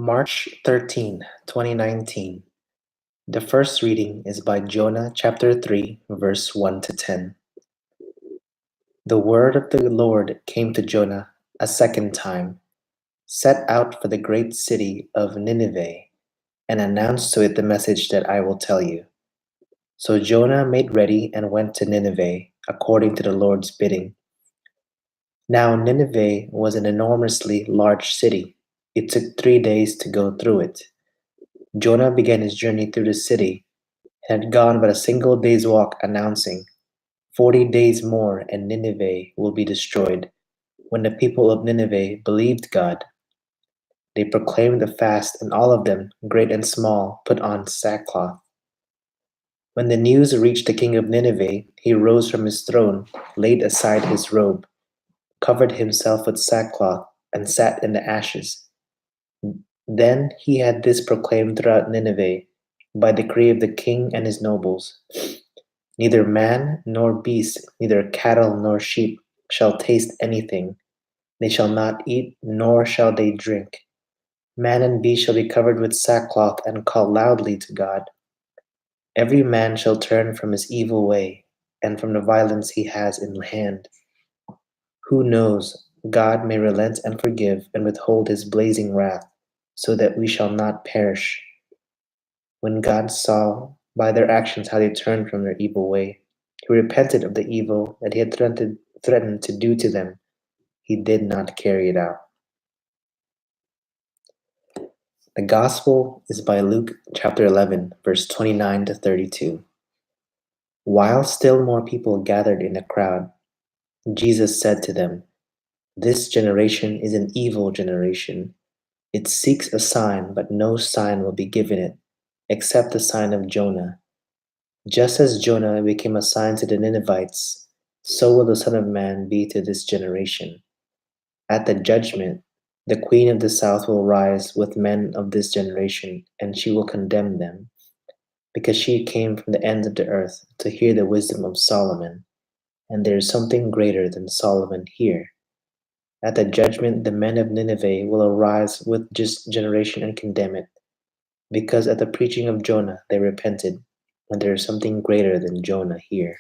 March 13, 2019. The first reading is by Jonah chapter 3, verse 1 to 10. The word of the Lord came to Jonah a second time. Set out for the great city of Nineveh and announce to it the message that I will tell you. So Jonah made ready and went to Nineveh according to the Lord's bidding. Now Nineveh was an enormously large city. It took 3 days to go through it. Jonah began his journey through the city and had gone but a single day's walk, announcing, 40 days more and Nineveh will be destroyed. When the people of Nineveh believed God, they proclaimed a fast, and all of them, great and small, put on sackcloth. When the news reached the king of Nineveh, he rose from his throne, laid aside his robe, covered himself with sackcloth, and sat in the ashes. Then he had this proclaimed throughout Nineveh by decree of the king and his nobles. Neither man nor beast, neither cattle nor sheep shall taste anything. They shall not eat, nor shall they drink. Man and beast shall be covered with sackcloth and call loudly to God. Every man shall turn from his evil way and from the violence he has in hand. Who knows, God may relent and forgive and withhold his blazing wrath, so that we shall not perish. When God saw by their actions how they turned from their evil way, he repented of the evil that he had threatened to do to them. He did not carry it out. The Gospel is by Luke chapter 11, verse 29 to 32. While still more people gathered in the crowd, Jesus said to them, "This generation is an evil generation. It seeks a sign, but no sign will be given it, except the sign of Jonah. Just as Jonah became a sign to the Ninevites, so will the Son of Man be to this generation. At the judgment, the queen of the south will rise with men of this generation, and she will condemn them, because she came from the ends of the earth to hear the wisdom of Solomon, and there is something greater than Solomon here. At the judgment, the men of Nineveh will arise with this generation and condemn it, because at the preaching of Jonah they repented, and there is something greater than Jonah here."